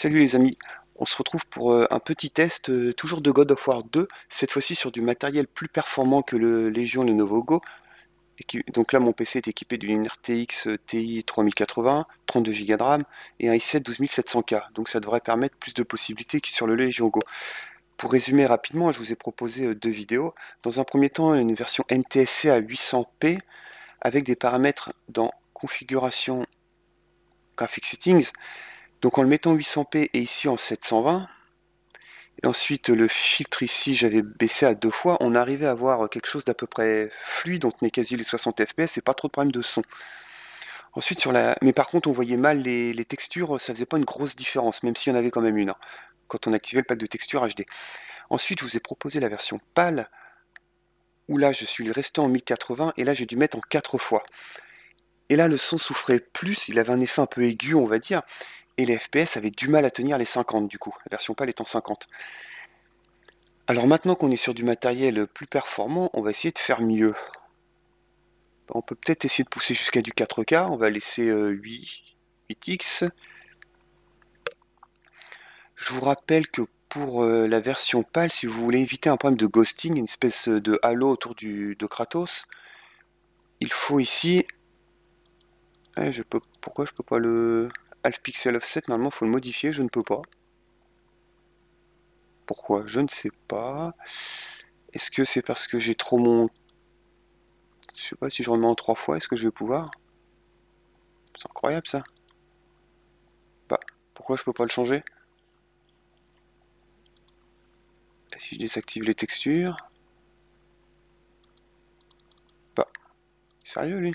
Salut les amis, on se retrouve pour un petit test, toujours de God of War 2, cette fois-ci sur du matériel plus performant que le Légion Lenovo Go. Donc là mon PC est équipé d'une RTX TI 3080, 32 Go de RAM et un i7 12700K, donc ça devrait permettre plus de possibilités que sur le Légion Go. Pour résumer rapidement, je vous ai proposé deux vidéos. Dans un premier temps, une version NTSC à 800p avec des paramètres dans configuration Graphic Settings. Donc en le mettant 800p et ici en 720, et ensuite le filtre ici j'avais baissé à 2 fois, on arrivait à avoir quelque chose d'à peu près fluide, on tenait quasi les 60 fps et pas trop de problème de son. Ensuite mais par contre on voyait mal les textures, ça faisait pas une grosse différence, même s'il y en avait quand même une, hein, quand on activait le pack de texture HD. Ensuite je vous ai proposé la version PAL, où là je suis resté en 1080 et là j'ai dû mettre en 4 fois. Et là le son souffrait plus, il avait un effet un peu aigu on va dire, et les FPS avaient du mal à tenir les 50 du coup, la version PAL étant 50. Alors maintenant qu'on est sur du matériel plus performant, on va essayer de faire mieux. On peut peut-être essayer de pousser jusqu'à du 4K, on va laisser 8x. Je vous rappelle que pour la version PAL, si vous voulez éviter un problème de ghosting, une espèce de halo autour de Kratos, il faut ici... pourquoi je peux pas le... Half pixel offset, normalement il faut le modifier, je ne peux pas. Pourquoi? Je ne sais pas. Est-ce que c'est parce que j'ai trop mon... Je sais pas si je remets en 3 fois, est-ce que je vais pouvoir? C'est incroyable ça. Bah, pourquoi je peux pas le changer? Et si je désactive les textures? Bah, sérieux lui?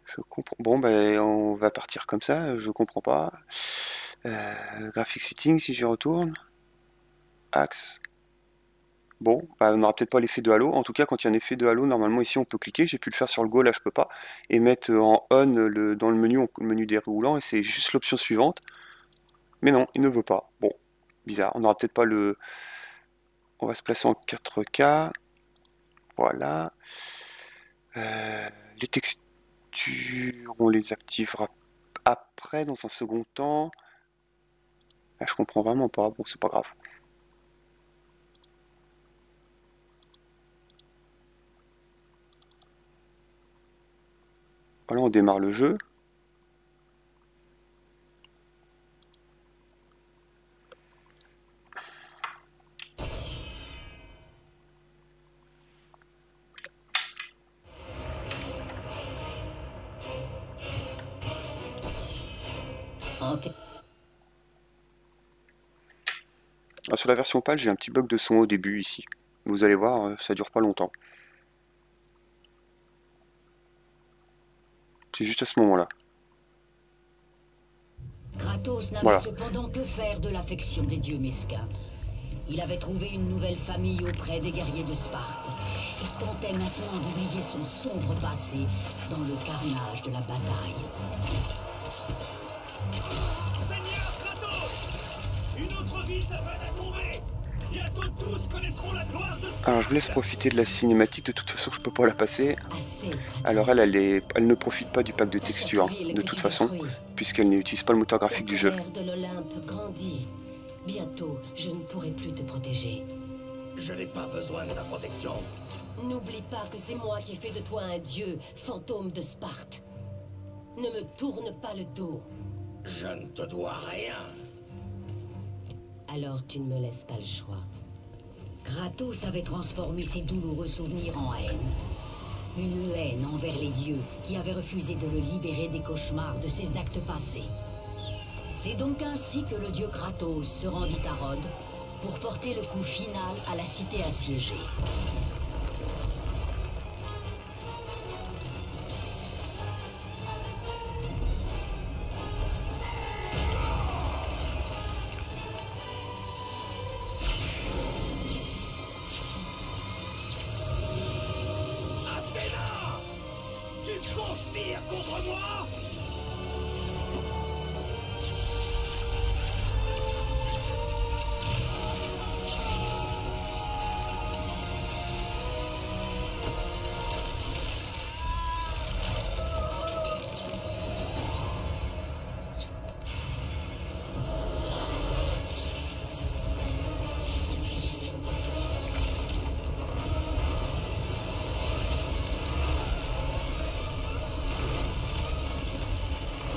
Je comprends. Bon, bah, on va partir comme ça, je comprends pas. Graphic Settings, si j'y retourne. Axe. Bon, bah, on n'aura peut-être pas l'effet de halo. En tout cas, quand il y a un effet de halo, normalement ici on peut cliquer. J'ai pu le faire sur le Go, là je peux pas. Et mettre en on dans le menu déroulant, et c'est juste l'option suivante. Mais non, il ne veut pas. Bon, bizarre. On n'aura peut-être pas le... On va se placer en 4K. Voilà. Les textures, on les activera après, dans un second temps. Là, je comprends vraiment pas. Bon, c'est pas grave. Voilà, on démarre le jeu. Ok. Ah, sur la version PAL, j'ai un petit bug de son au début ici. Vous allez voir, ça dure pas longtemps. C'est juste à ce moment-là. Kratos n'avait Voilà. cependant que faire de l'affection des dieux mesquins. Il avait trouvé une nouvelle famille auprès des guerriers de Sparte et tentait maintenant d'oublier son sombre passé dans le carnage de la bataille. Seigneur Kratos! Une autre vie s'apprête à tomber! Bientôt tous connaîtront la gloire de... Alors je vous laisse profiter de la cinématique, de toute façon je peux pas la passer. Assez, Kratos. Alors elle ne profite pas du pack de texture, hein, de toute façon, puisqu'elle n'utilise pas le moteur graphique du jeu. La colère de l'Olympe grandit. Bientôt, je ne pourrai plus te protéger. Je n'ai pas besoin de ta protection. N'oublie pas que c'est moi qui ai fait de toi un dieu, fantôme de Sparte. Ne me tourne pas le dos. Je ne te dois rien. Alors tu ne me laisses pas le choix. Kratos avait transformé ses douloureux souvenirs en haine. Une haine envers les dieux qui avaient refusé de le libérer des cauchemars de ses actes passés. C'est donc ainsi que le dieu Kratos se rendit à Rhodes pour porter le coup final à la cité assiégée. Athéna! Tu conspires contre moi?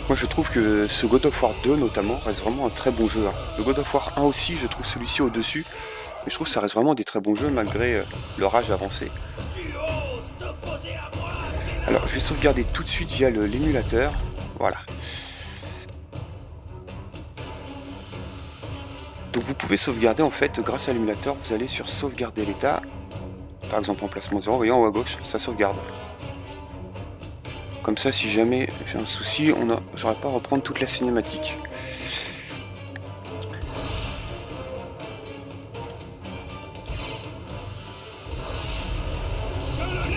Moi je trouve que ce God of War 2 notamment reste vraiment un très bon jeu. Hein. Le God of War 1 aussi, je trouve celui-ci au-dessus. Mais je trouve que ça reste vraiment des très bons jeux malgré leur âge avancé. Alors je vais sauvegarder tout de suite via l'émulateur. Voilà. Donc vous pouvez sauvegarder en fait grâce à l'émulateur, vous allez sur sauvegarder l'état. Par exemple emplacement 0, vous voyez en haut à gauche, ça sauvegarde. Comme ça si jamais j'ai un souci, j'aurai pas à reprendre toute la cinématique.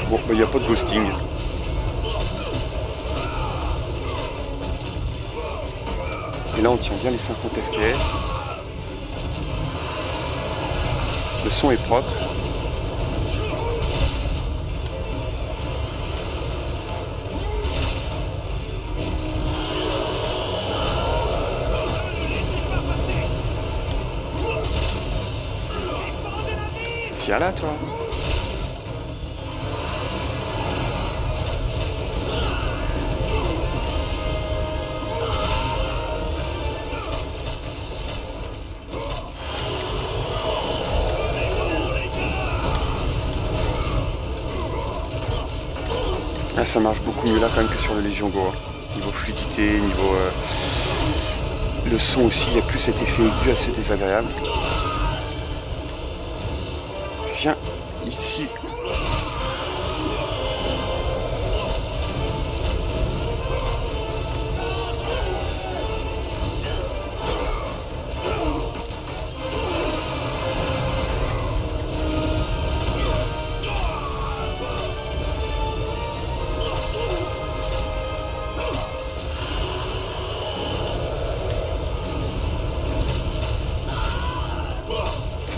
Bon, il n'y a pas de ghosting. Et là on tient bien les 50 fps. Le son est propre. Viens là toi. Là, ça marche beaucoup mieux là quand même que sur le Légion Go. Hein. Niveau fluidité, niveau... Le son aussi, il n'y a plus cet effet aigu assez désagréable. Viens ici.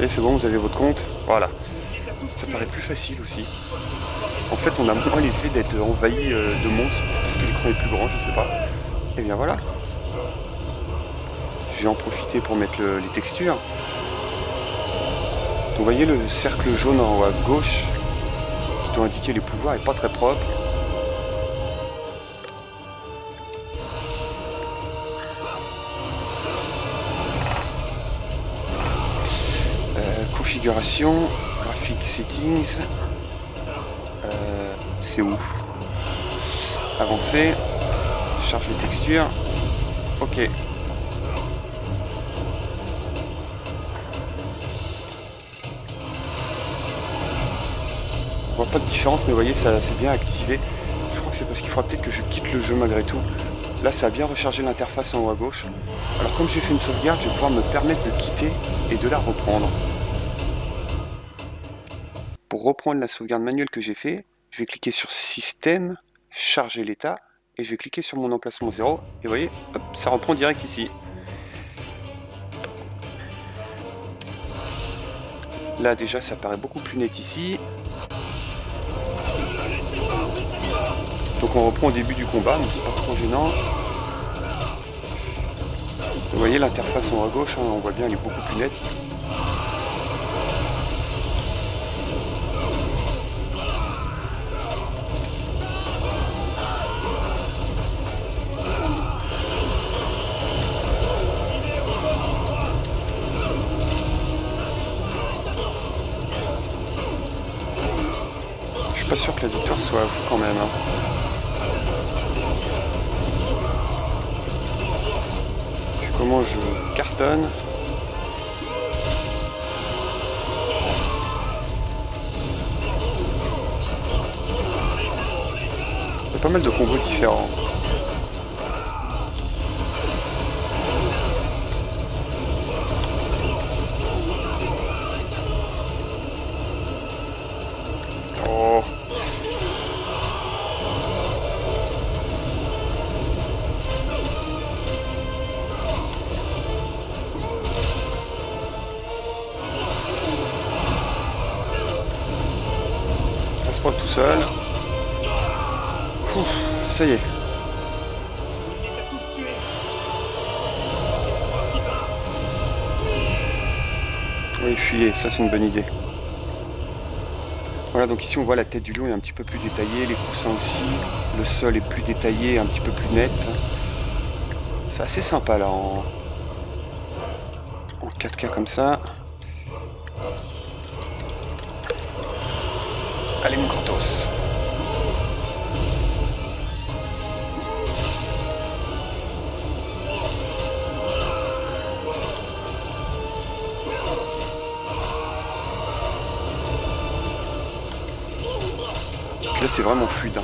C'est bon, vous avez votre compte. Voilà. Ça paraît plus facile aussi. En fait, on a moins l'effet d'être envahi de monstres parce que l'écran est plus grand, je sais pas. Et bien voilà. Je vais en profiter pour mettre les textures. Donc, vous voyez le cercle jaune en haut à gauche qui doit indiquer les pouvoirs est pas très propre. Configuration, graphics settings, c'est où? Avancer, charge les textures, ok. On voit pas de différence, mais vous voyez, ça c'est bien activé. Je crois que c'est parce qu'il faudra peut-être que je quitte le jeu malgré tout. Là, ça a bien rechargé l'interface en haut à gauche. Alors comme j'ai fait une sauvegarde, je vais pouvoir me permettre de quitter et de la reprendre. Pour reprendre la sauvegarde manuelle que j'ai fait, je vais cliquer sur Système, charger l'état, et je vais cliquer sur mon emplacement 0, et vous voyez, hop, ça reprend direct ici. Là déjà ça paraît beaucoup plus net ici. Donc on reprend au début du combat, donc c'est pas trop gênant. Vous voyez l'interface en haut à gauche, hein, on voit bien elle est beaucoup plus nette. Je suis pas sûr que la victoire soit à vous quand même. Hein. Vu comment je cartonne. Il y a pas mal de combos différents. Oh. Reste pas tout seul. Ouf, ça y est. Oui, fuyez, ça c'est une bonne idée. Voilà, donc ici on voit la tête du lion est un petit peu plus détaillée, les coussins aussi, le sol est plus détaillé, un petit peu plus net. C'est assez sympa là en 4K comme ça. Allez mon Kratos. Là c'est vraiment fluide, hein.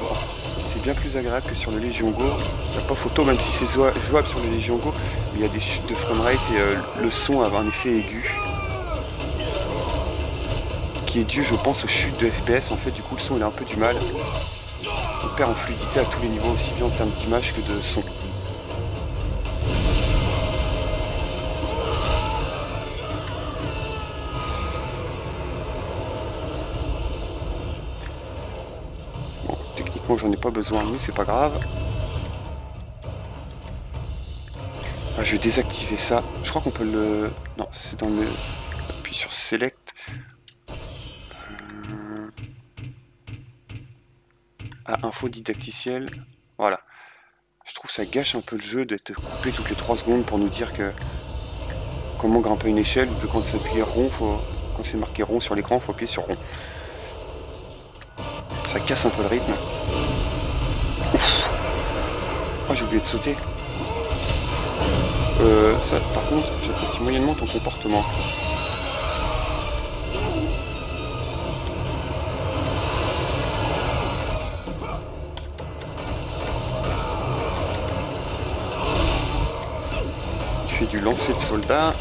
C'est bien plus agréable que sur le Légion Go. Il n'y a pas photo, même si c'est jouable sur le Légion Go, il y a des chutes de framerate et le son a un effet aigu. Qui est dû, je pense, aux chutes de FPS. En fait, du coup, le son il a un peu du mal. On perd en fluidité à tous les niveaux, aussi bien en termes d'image que de son. J'en ai pas besoin, mais c'est pas grave. Ah, je vais désactiver ça. Je crois qu'on peut le... Non, c'est dans le... Appuie sur Select. Ah, info didacticiel. Voilà. Je trouve que ça gâche un peu le jeu d'être coupé toutes les 3 secondes pour nous dire que... Comment grimper une échelle, ou que quand c'est appuyé rond, quand c'est marqué rond sur l'écran, il faut appuyer sur rond. Ça casse un peu le rythme. Ouf. Oh, j'ai oublié de sauter. Ça, par contre, j'apprécie moyennement ton comportement. Tu fais du lancer de soldats.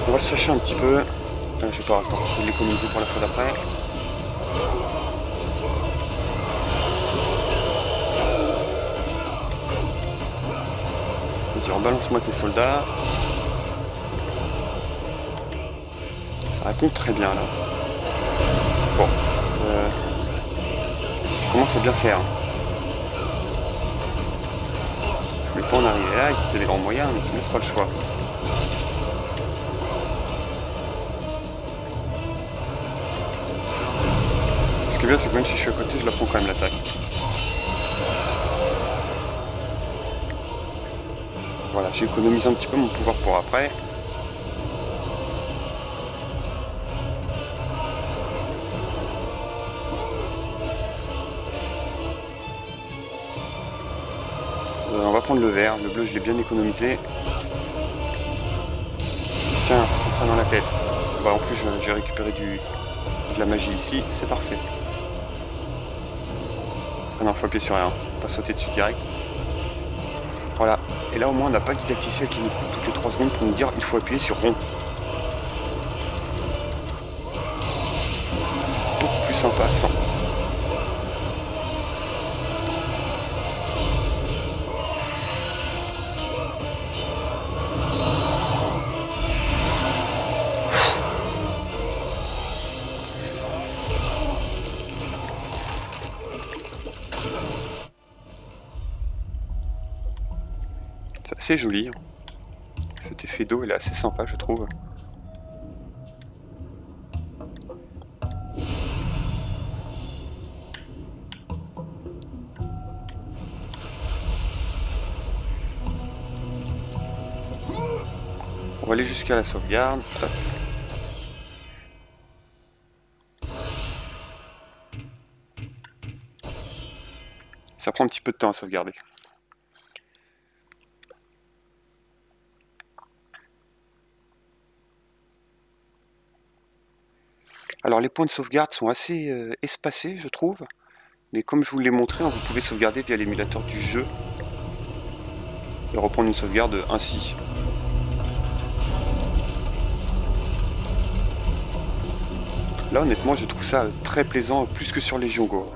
On va se fâcher un petit peu. Je vais pas attendre, je vais l'économiser pour la fois d'après. Vas-y, rebalance-moi tes soldats. Ça répond très bien là. Bon. Ça commence à bien faire. Je voulais pas en arriver là, utiliser les grands moyens, mais tu me laisses pas le choix. Ce qui est bien, c'est que même si je suis à côté, je la prends quand même l'attaque. Voilà, j'ai économisé un petit peu mon pouvoir pour après. On va prendre le vert, le bleu je l'ai bien économisé. Tiens, comme ça dans la tête. Bah, en plus j'ai récupéré de la magie ici, c'est parfait. Ah non, faut appuyer sur rien, pas sauter dessus direct. Voilà, et là au moins on n'a pas le didacticiel qui nous coupe toutes les 3 secondes pour nous dire il faut appuyer sur rond. C'est beaucoup plus sympa sans. C'est assez joli. Cet effet d'eau il est assez sympa je trouve. On va aller jusqu'à la sauvegarde. Hop. Ça prend un petit peu de temps à sauvegarder. Alors les points de sauvegarde sont assez espacés je trouve, mais comme je vous l'ai montré, vous pouvez sauvegarder via l'émulateur du jeu et reprendre une sauvegarde ainsi. Là honnêtement je trouve ça très plaisant, plus que sur Légion Go.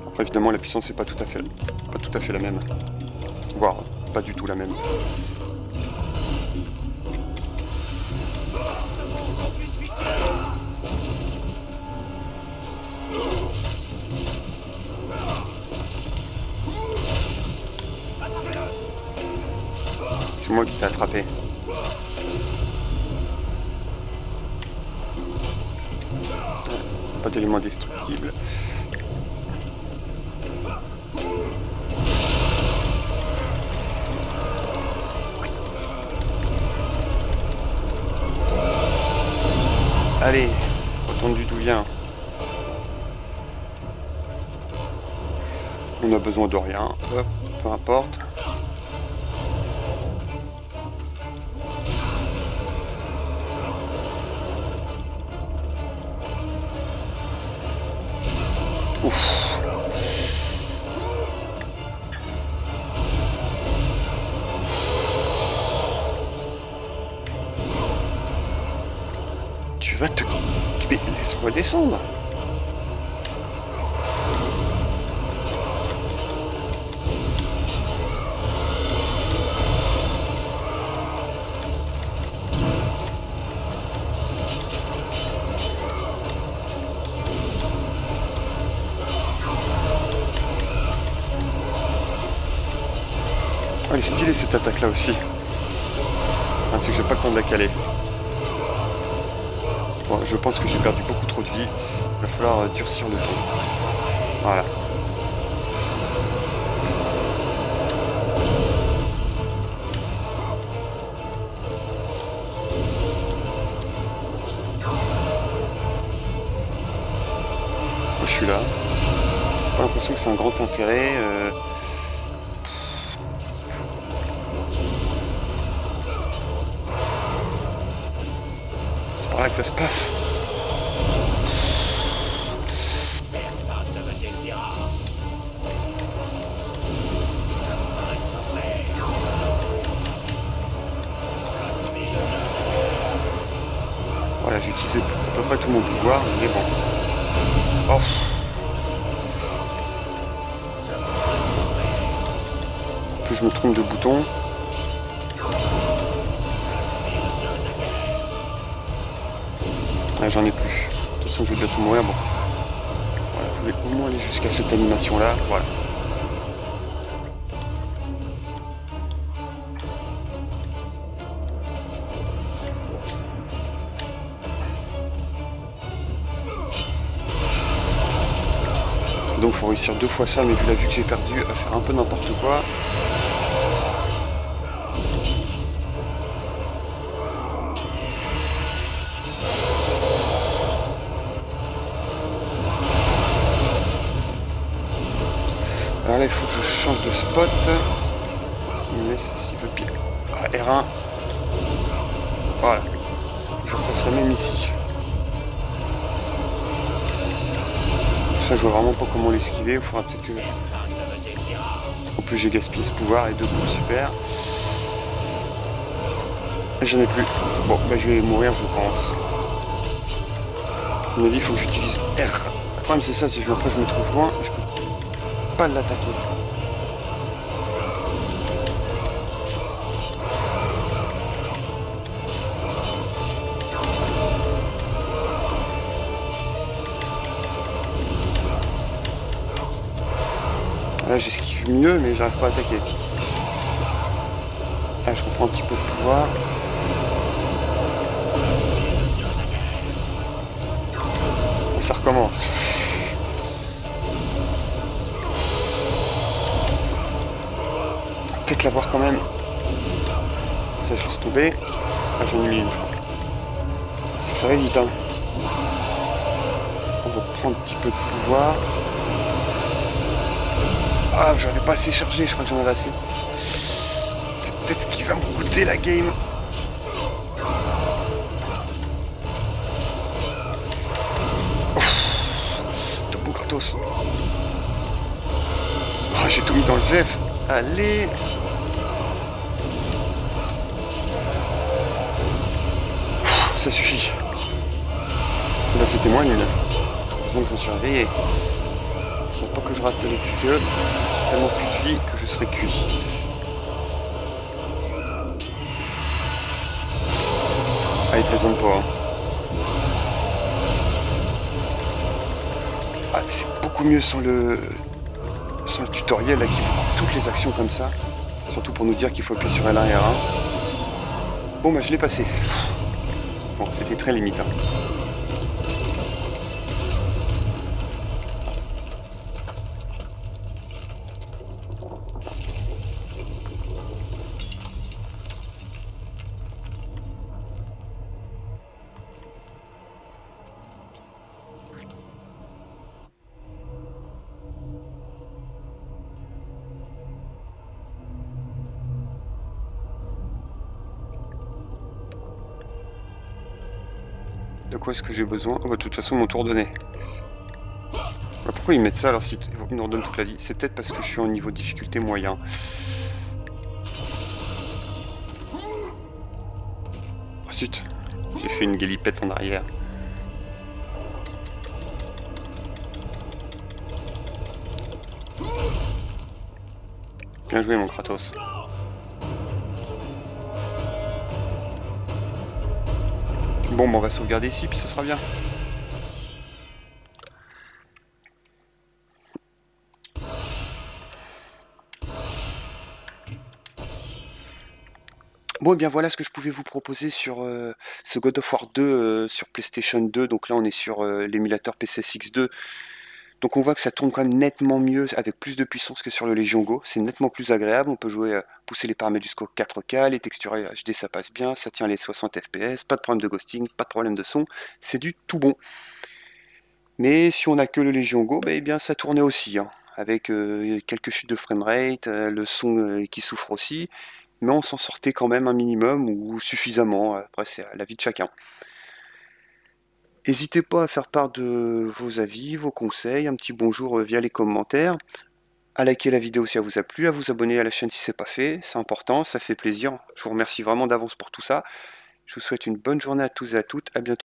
Après évidemment la puissance n'est pas tout à fait la même, voire pas du tout la même. C'est moi qui t'ai attrapé. Pas d'éléments destructibles. Allez, retourne d'où vient. On a besoin de rien. Hop, peu importe. Ouf. Tu vas te... Mais laisse-moi descendre. Oh, elle est stylée cette attaque là aussi. Ah, c'est que j'ai pas le temps de la caler. Bon, je pense que j'ai perdu beaucoup trop de vie. Il va falloir durcir le ton. Voilà. Moi, je suis là. J'ai pas l'impression que c'est un grand intérêt. C'est par là que ça se passe. Voilà, j'ai utilisé à peu près tout mon pouvoir, mais bon. Oh. En plus, je me trompe de bouton. Ah, j'en ai plus. De toute façon, je vais bientôt mourir. Bon. Voilà, je voulais au moins aller jusqu'à cette animation-là. Voilà. Donc faut réussir 2 fois ça, mais vu la vue que j'ai perdue, à faire un peu n'importe quoi. Alors là il faut que je change de spot. S'il me laisse, s'il veut bien. Ah, R1. Voilà. Je refasse la même ici. Ça, je vois vraiment pas comment l'esquiver. Il faudra peut-être que... En plus, j'ai gaspillé ce pouvoir et 2 coups, super. Et j'en ai plus. Bon, bah, je vais mourir, je pense. À mon avis, il faut que j'utilise R. Le problème, c'est ça, c'est que après, je me trouve loin et je peux pas l'attaquer. Là j'esquive mieux mais j'arrive pas à attaquer. Là je reprends un petit peu de pouvoir. Et ça recommence. Peut-être l'avoir quand même. Ça je laisse tomber. Ah j'en ai mis une je crois. C'est que ça va vite hein. On reprend un petit peu de pouvoir. Ah, j'en avais pas assez chargé, je crois que j'en avais assez. C'est peut-être ce qui va me coûter la game. Tout beau gratos. Ah, j'ai tout mis dans le zef. Allez. Ça suffit. Là, c'était moins nul. Heureusement que je me suis réveillé. Faut pas que je rate avec eux. J'ai tellement plus de vie que je serai cuit. Ah, il plaisante pas. Hein. Ah, c'est beaucoup mieux sans le tutoriel là, qui vous toutes les actions comme ça. Surtout pour nous dire qu'il faut appuyer sur L1 et R1. Bon bah je l'ai passé. Bon, c'était très limite. Hein. De quoi est-ce que j'ai besoin? Oh, bah, de toute façon, mon tour donné. Bah, pourquoi ils mettent ça alors s'ils nous redonnent toute la vie? C'est peut-être parce que je suis en niveau de difficulté moyen. Oh, zut! J'ai fait une galipette en arrière. Bien joué, mon Kratos. Bon, bah, on va sauvegarder ici, puis ce sera bien. Bon, et bien voilà ce que je pouvais vous proposer sur ce God of War 2 sur PlayStation 2. Donc là, on est sur l'émulateur PCSX2. Donc on voit que ça tourne quand même nettement mieux, avec plus de puissance que sur le Legion Go. C'est nettement plus agréable, on peut jouer, pousser les paramètres jusqu'au 4K, les textures HD ça passe bien, ça tient les 60 FPS, pas de problème de ghosting, pas de problème de son, c'est du tout bon. Mais si on n'a que le Legion Go, bah, eh bien ça tournait aussi, hein, avec quelques chutes de framerate, le son qui souffre aussi, mais on s'en sortait quand même un minimum ou suffisamment, après c'est à la vie de chacun. N'hésitez pas à faire part de vos avis, vos conseils, un petit bonjour via les commentaires, à liker la vidéo si elle vous a plu, à vous abonner à la chaîne si ce n'est pas fait, c'est important, ça fait plaisir. Je vous remercie vraiment d'avance pour tout ça. Je vous souhaite une bonne journée à tous et à toutes, à bientôt.